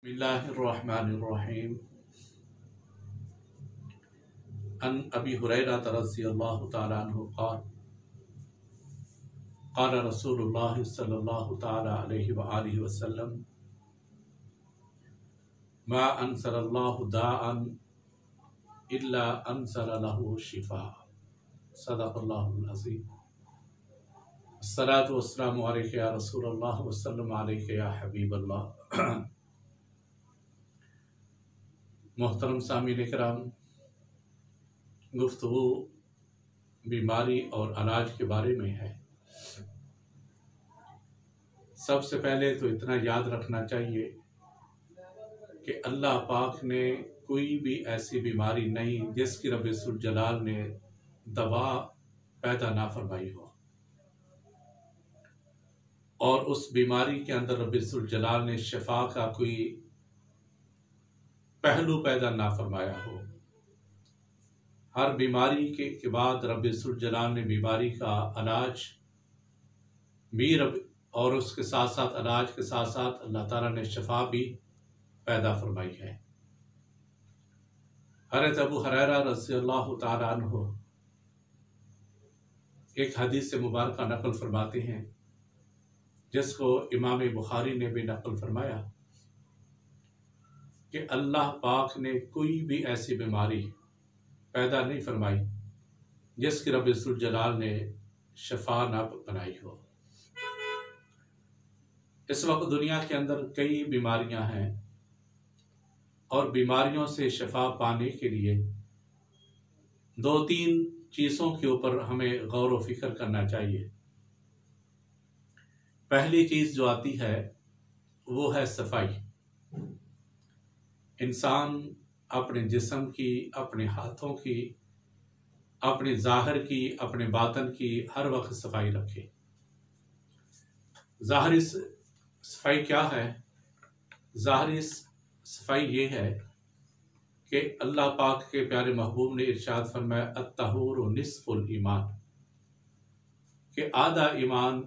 बिस्मिल्लाहिर्रहमानिर्रहीम। अन अबी हुरैरा रज़ियल्लाहु तआला अन्हु क़ाल क़ाल रसूलुल्लाह सल्लल्लाहु तआला अलैहि व आलिहि वसल्लम मा अंज़लल्लाहु दाअन इल्ला अंज़ल लहु शिफ़ा। सदक़ल्लाहुल अज़ीम। अस्सलातु वस्सलामु अलैका या रसूलल्लाह व सल्लम अलैका या हबीबल्लाह। मोहतरम सामीन इकराम, गुफ्तगू बीमारी और इलाज के बारे में है। सबसे पहले तो इतना याद रखना चाहिए कि अल्लाह पाक ने कोई भी ऐसी बीमारी नहीं जिसकी रब्बुल जलाल ने दवा पैदा ना फरमाई हो, और उस बीमारी के अंदर रब्बुल जलाल ने शिफा का कोई पहलू पैदा ना फरमाया हो। हर बीमारी के बाद रब्बुल जलाल ने बीमारी का इलाज भी और उसके साथ साथ इलाज के साथ साथ अल्लाह ताला ने शिफा भी पैदा फरमाई है। हज़रत अबू हुरैरा रज़ियल्लाहु तआला अन्हु एक हदीस से मुबारक नकल फरमाते हैं, जिसको इमाम बुखारी ने भी नकल फरमाया कि अल्लाह पाक ने कोई भी ऐसी बीमारी पैदा नहीं फरमाई जिसकी रब्बुल जलाल ने शिफा ना बनाई हो। इस वक्त दुनिया के अंदर कई बीमारियां हैं, और बीमारियों से शिफा पाने के लिए दो तीन चीज़ों के ऊपर हमें गौर व फिक्र करना चाहिए। पहली चीज़ जो आती है वो है सफाई। इंसान अपने जिस्म की, अपने हाथों की, अपने ज़ाहिर की, अपने बातन की हर वक्त सफाई रखे। ज़ाहिरी सफाई क्या है? ज़ाहिरी सफाई ये है कि अल्लाह पाक के प्यारे महबूब ने इरशाद फरमाया अत्तहूरु निस्फुल ईमान, कि आधा ईमान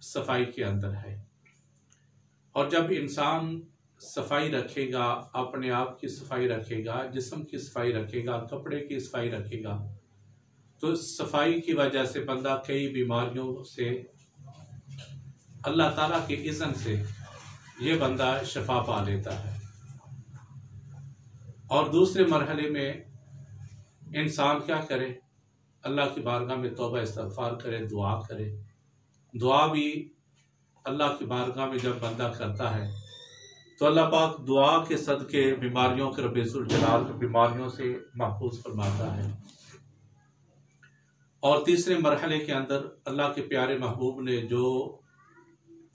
सफाई के अंदर है। और जब इंसान सफाई रखेगा, अपने आप की सफाई रखेगा, जिस्म की सफाई रखेगा, कपड़े की सफाई रखेगा, तो सफाई की वजह से बंदा कई बीमारियों से अल्लाह ताला के इज़्न से ये बंदा शिफा पा लेता है। और दूसरे मरहले में इंसान क्या करे? अल्लाह की बारगाह में तौबा इस्तग़फ़ार करे, दुआ करे। दुआ भी अल्लाह की बारगाह में जब बंदा करता है तो अल्लाह पाक दुआ के सदके बीमारियों के रब्बुल जलाल बीमारियों से महफूज फरमाता है। और तीसरे मरहले के अंदर अल्लाह के प्यारे महबूब ने जो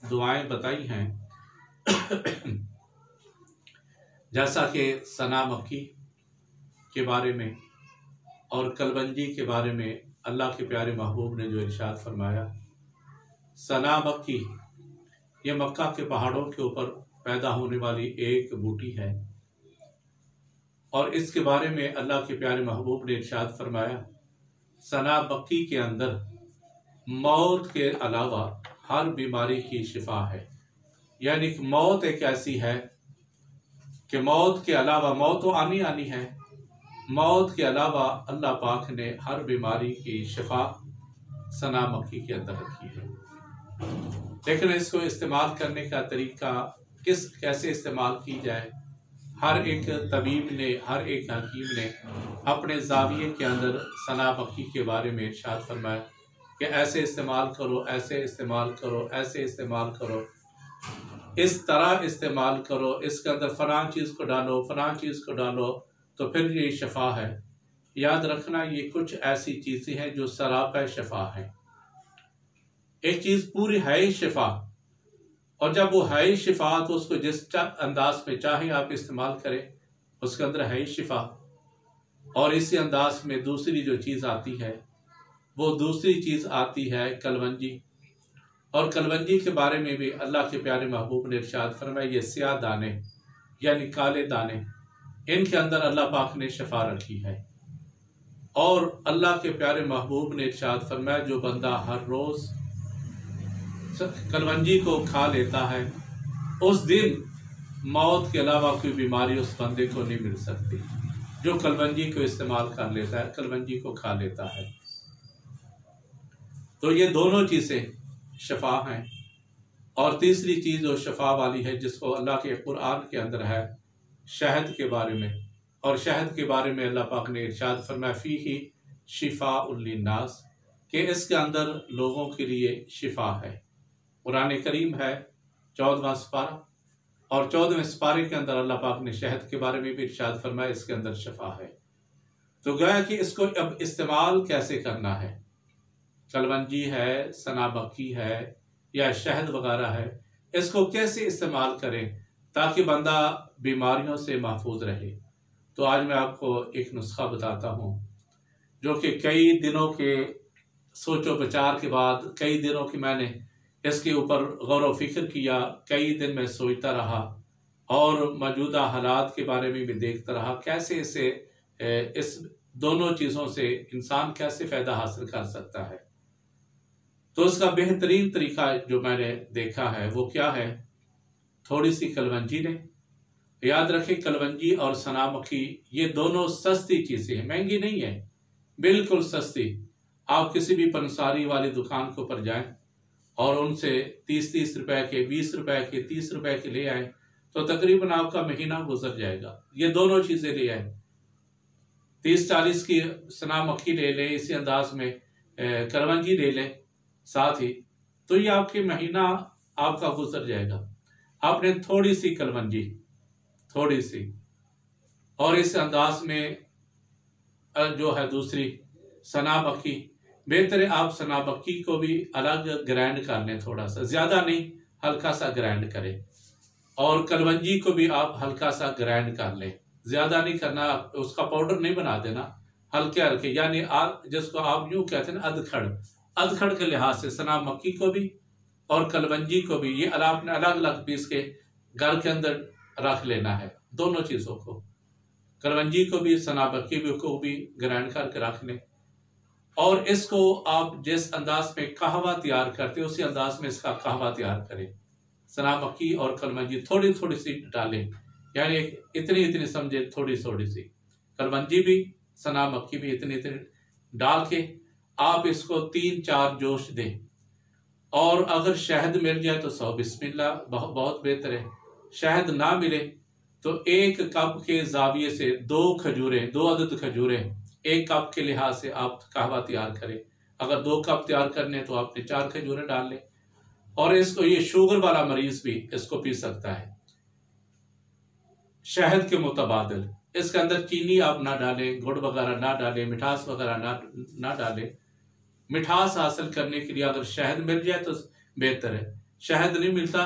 दुआएं बताई हैं जैसा कि सना मक्की के बारे में और कलबंजी के बारे में अल्लाह के प्यारे महबूब ने जो इरशाद फरमाया, सना मक्की ये मक्का के पहाड़ों के ऊपर पैदा होने वाली एक बूटी है, और इसके बारे में अल्लाह के प्यारे महबूब ने इरशाद फरमाया सना मक्की के अंदर मौत के अलावा हर बीमारी की शिफा है। यानी कि मौत एक ऐसी है कि मौत के अलावा, मौत तो आनी आनी है, मौत के अलावा अल्लाह पाक ने हर बीमारी की शिफा सना मक्की के अंदर रखी है। लेकिन इसको इस्तेमाल करने का तरीका कैसे इस्तेमाल की जाए, हर एक तबीब ने, हर एक हकीम ने अपने ज़ाविये के अंदर सना मक्की के बारे में इरशाद फरमाया कि ऐसे इस्तेमाल करो, ऐसे इस्तेमाल करो, ऐसे इस्तेमाल करो, इस तरह इस्तेमाल करो, इसके अंदर फ़लाँ चीज़ को डालो, फ़लाँ चीज़ को डालो, तो फिर ये शिफा है। याद रखना, ये कुछ ऐसी चीज़ें हैं जो सरापा शिफा है। एक चीज़ पूरी है ही शिफा, और जब वो है ही शिफा तो उसको जिस अंदाज में चाहे आप इस्तेमाल करें, उसके अंदर है ही शिफा। और इसी अंदाज में दूसरी जो चीज़ आती है वो दूसरी चीज़ आती है कलवंजी। और कलवंजी के बारे में भी अल्लाह के प्यारे महबूब ने इरशाद फरमाया ये स्याह दाने यानी काले दाने, इनके अंदर अल्लाह पाक ने शिफा रखी है। और अल्लाह के प्यारे महबूब ने इरशाद फरमाया जो बंदा हर रोज़ कलवंजी को खा लेता है उस दिन मौत के अलावा कोई बीमारी उस बंदे को नहीं मिल सकती जो कलवंजी को इस्तेमाल कर लेता है, कलवंजी को खा लेता है। तो ये दोनों चीज़ें शफा हैं। और तीसरी चीज़ जो शफा वाली है, जिसको अल्लाह के कुरान के अंदर है, शहद के बारे में। और शहद के बारे में अल्लाह पाक ने इरशाद फरमाया फीही शिफाउल लिन्नास, कि इसके अंदर लोगों के लिए शिफा है। कुरान करीम है 14वां सिपारा, और 14वें सिपारे के अंदर अल्लाह पाक ने शहद के बारे में भी इरशाद फरमाया इसके अंदर शिफा है। तो गया कि इसको अब इस्तेमाल कैसे करना है, कलवंजी है, सना मक्खी है या शहद वगैरह है, इसको कैसे इस्तेमाल करें ताकि बंदा बीमारियों से महफूज रहे। तो आज मैं आपको एक नुस्खा बताता हूँ जो कि कई दिनों के सोचो विचार के बाद, कई दिनों की मैंने इसके ऊपर गौर व फिक्र किया, कई दिन मैं सोचता रहा और मौजूदा हालात के बारे में भी देखता रहा, कैसे इस दोनों चीज़ों से इंसान कैसे फ़ायदा हासिल कर सकता है। तो उसका बेहतरीन तरीका जो मैंने देखा है वो क्या है, थोड़ी सी कलवंजी लें। याद रखें कलवंजी और सना मक्खी ये दोनों सस्ती चीज़ें हैं, महंगी नहीं है, बिल्कुल सस्ती। आप किसी भी पंसारी वाली दुकान के ऊपर जाएं और उनसे 30-30 रुपए के, 20 रुपए के, 30 रुपए के ले आए तो तकरीबन आपका महीना गुजर जाएगा। ये दोनों चीज़ें ले आए, 30-40 की सना मक्खी ले लें, इसी अंदाज में कलवंजी ले लें साथ ही, तो ये आपके महीना आपका गुजर जाएगा। आपने थोड़ी सी कलवंजी, थोड़ी सी, और इस अंदाज में जो है दूसरी सना मक्खी, बेहतर है आप सना मक्खी को भी अलग ग्राइंड कर लें, थोड़ा सा, ज़्यादा नहीं, हल्का सा ग्राइंड करें। और कलवंजी को भी आप हल्का सा ग्राइंड कर लें, ज़्यादा नहीं करना, उसका पाउडर नहीं बना देना, हल्के हल्के, यानी जिसको आप यूँ कहते हैं ना अधखड़, अधखड़ के लिहाज से सना मक्खी को भी और कलवंजी को भी ये आपने अलग अलग पीस के घर के अंदर रख लेना है। दोनों चीज़ों को, कलवंजी को भी, सना मक्खी को भी ग्राइंड करके रख लें। और इसको आप जिस अंदाज में कहवा तैयार करते हो उसी अंदाज में इसका कहवा तैयार करें। सना मक्खी और कलवंजी थोड़ी थोड़ी सी डालें, यानी इतनी इतनी समझे, थोड़ी थोड़ी सी कलवंजी भी, सना मक्खी भी इतनी इतनी डाल के आप इसको 3-4 जोश दें। और अगर शहद मिल जाए तो 100 बिस्मिल्लाह, बहुत बेहतर है। शहद ना मिले तो 1 कप के जाविये से 2 खजूरें, 2 अदद खजूरें 1 कप के लिहाज से आप कहवा तैयार करें। अगर 2 कप तैयार करने तो आपने 4 खजूरें डाल लें। और इसको, ये शुगर वाला मरीज भी इसको पी सकता है शहद के मुतबादिल। इसके अंदर चीनी आप ना डालें, गुड़ वगैरह ना डालें, मिठास वगैरह ना डालें। मिठास हासिल करने के लिए अगर शहद मिल जाए तो बेहतर है, शहद नहीं मिलता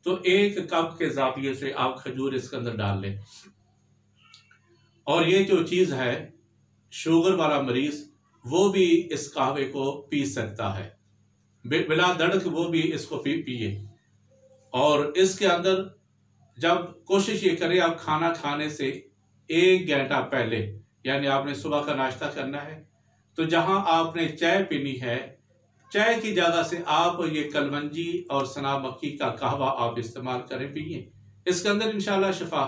तो 1 कप के जाविये से आप खजूर इसके अंदर डाल लें। और ये जो चीज़ है, शुगर वाला मरीज वो भी इस कहवे को पी सकता है, बिला दड़क वो भी इसको पिए। और इसके अंदर जब कोशिश ये करें आप खाना खाने से 1 घंटा पहले, यानी आपने सुबह का नाश्ता करना है तो जहां आपने चाय पीनी है, चाय की जगह से आप ये कलवंजी और सना मक्खी का कहवा आप इस्तेमाल करें, पिए। इसके अंदर इंशाल्लाह शिफा,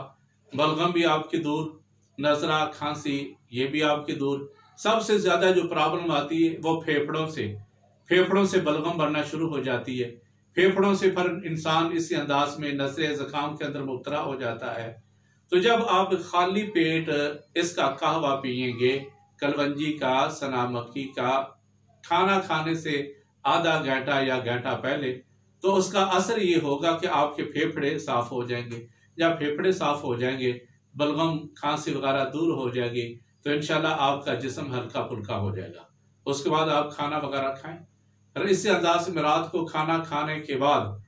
बलगम भी आपकी दूर, नजरा, खांसी ये भी आपकी दूर। सबसे ज़्यादा जो प्रॉब्लम आती है वो फेफड़ों से बलगम बनना शुरू हो जाती है। फेफड़ों से फिर इंसान इसी अंदाज में नज़रे ज़ुकाम के अंदर मुब्तला हो जाता है। तो जब आप खाली पेट इसका कहवा पिएंगे, कलवंजी का, सना मक्खी का, खाना खाने से आधा घंटा या घंटा पहले, तो उसका असर ये होगा कि आपके फेफड़े साफ हो जाएंगे। जब फेफड़े साफ हो जाएंगे, बलगम, खांसी वगैरह दूर हो जाएगी, तो इंशाल्लाह आपका जिस्म हल्का फुल्का हो जाएगा। उसके बाद आप खाना वगैरह खाएं। और इसी अंदाज में रात को खाना खाने के बाद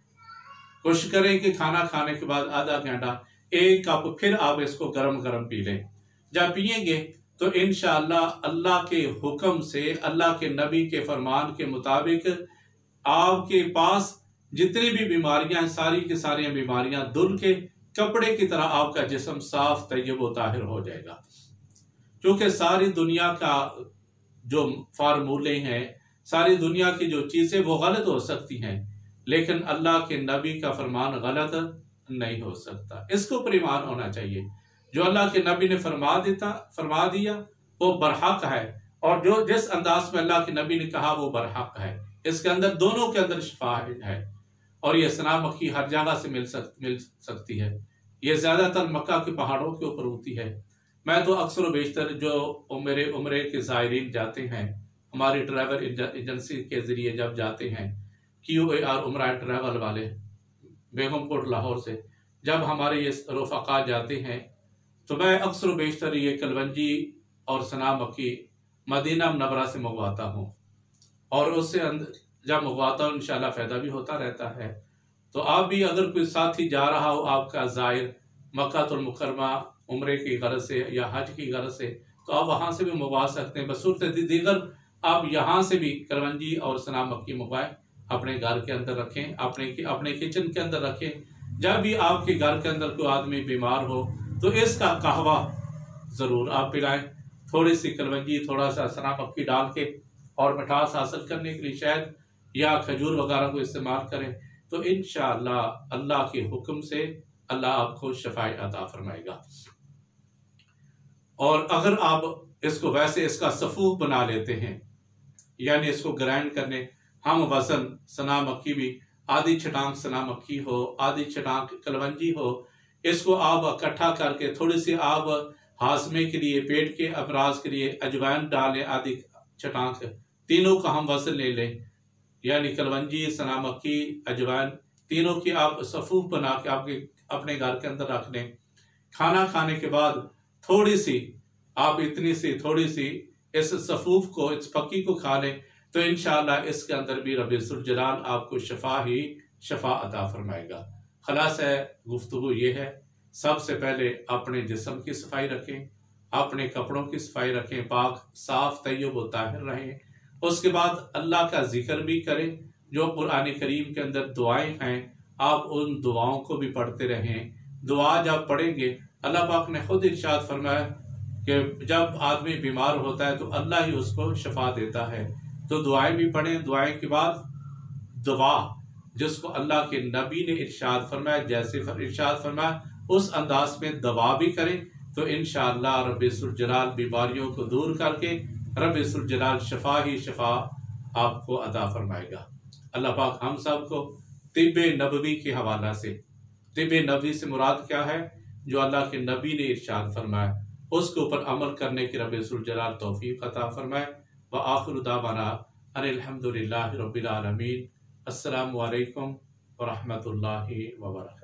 कोशिश करें कि खाना खाने के बाद आधा घंटा 1 कप फिर आप इसको गरम गरम पी लें। जब पिएंगे तो इंशाअल्लाह अल्लाह के हुक्म से, अल्लाह के नबी के फरमान के मुताबिक आपके पास जितनी भी बीमारियां हैं, सारी की सारी बीमारियां धुल के कपड़े की तरह आपका जिस्म साफ, तय्यब व ताहिर हो जाएगा। क्योंकि सारी दुनिया का जो फार्मूले हैं, सारी दुनिया की जो चीज़ें वो गलत हो सकती हैं, लेकिन अल्लाह के नबी का फरमान गलत नहीं हो सकता। इसको पर ईमान होना चाहिए। जो अल्लाह के नबी ने फरमा दिया वो बरहक है, और जो जिस अंदाज में अल्लाह के नबी ने कहा वो बरहक है। इसके अंदर दोनों के अंदर शिफा है, और ये सना मक्की हर जगह से मिल सकती है। ये ज़्यादातर मक्का के पहाड़ों के ऊपर होती है। मैं तो अक्सर व बेशतर जो मेरे उम्रे के ज़ायरीन जाते हैं, हमारी ट्रैवल एजेंसी के ज़रिए जब जाते हैं, QAR उम्रा ट्रैवल वाले बेगमपुर लाहौर से जब हमारे ये रफ़ाक़ा जाते हैं, तो मैं अक्सर व बेशतर ये कलवंजी और सना मक्की मदीना मुनव्वरा से मंगवाता हूँ, और उससे जब मंगवाता हूँ इंशाल्लाह फ़ायदा भी होता रहता है। तो आप भी अगर कोई साथी जा रहा हो आपका ज़ायर मक्कातुल मुकर्रमा उम्रे की गरज से या हज की गरज से, तो आप वहाँ से भी मंगवा सकते हैं। बसूरत दीगर आप यहाँ से भी कलवंजी और सना मक्की मंगवाएं, अपने घर के अंदर रखें, अपने किचन के अंदर रखें। जब भी आपके घर के अंदर कोई आदमी बीमार हो तो इसका कहवा ज़रूर आप पिलाएं। थोड़ी सी कलवंजी, थोड़ा सा सना मक्की डाल के, और मिठास हासिल करने के लिए शहद या खजूर वगैरह को इस्तेमाल करें, तो इंशाअल्लाह अल्लाह के हुक्म से अल्लाह आपको शफाई अता फरमाएगा। और अगर आप इसको वैसे इसका सफ़ूफ बना लेते हैं, यानी इसको ग्राइंड करने हम वज़न सना मक्की भी आधी छटांग सना मक्की हो, आधी छटांग कलवंजी हो, इसको आप इकट्ठा करके थोड़ी सी आप हाजमे के लिए, पेट के अमराज के लिए अजवाइन डालें, आधी छटांग, तीनों का हम वज़न ले लें, यानी कलवंजी सना मक्की अजवाइन तीनों की आप सफ़ूफ बना के आपके अपने घर के अंदर रख लें। खाना खाने के बाद थोड़ी सी आप इतनी सी थोड़ी सी इस सफ़ूफ को, इस पक्की को खा लें, तो इंशाअल्लाह इसके अंदर भी रब्बुल जलाल आपको शफा अता फरमाएगा। खलास है गुफ्तगू ये है, सबसे पहले अपने जिस्म की सफाई रखें, अपने कपड़ों की सफाई रखें, पाक साफ तय्यब व ताहिर रहें। उसके बाद अल्लाह का जिक्र भी करें। जो कुरान करीम के अंदर दुआएं हैं आप उन दुआओं को भी पढ़ते रहें। दुआ जब पढ़ेंगे, अल्लाह पाक ने खुद इरशाद फरमाया कि जब आदमी बीमार होता है तो अल्लाह ही उसको शफा देता है। तो दुआएं भी पढ़ें। दुआएं के बाद दुआ जिसको अल्लाह के नबी ने इरशाद फरमाया, जैसे इरशाद फरमाया उस अंदाज में दवा भी करें, तो इंशाअल्लाह रब्बुल जलाल बीमारियों को दूर करके रब्बुल जलाल शफा आपको अता फरमाएगा। अल्लाह पाक हम सब को तिब्बे नबवी के हवाला से, तिब्बे नबवी से मुराद क्या है, जो अल्लाह के नबी ने इरशाद फरमाया उसके ऊपर अमल करने की रब्बुल जलाल तौफीक अता फरमाए। व आखिरु दावाना अनिल हम्दुलिल्लाहि रब्बिल आलमीन। अस्सलामु अलैकुम व रहमतुल्लाहि व बरकातुहू।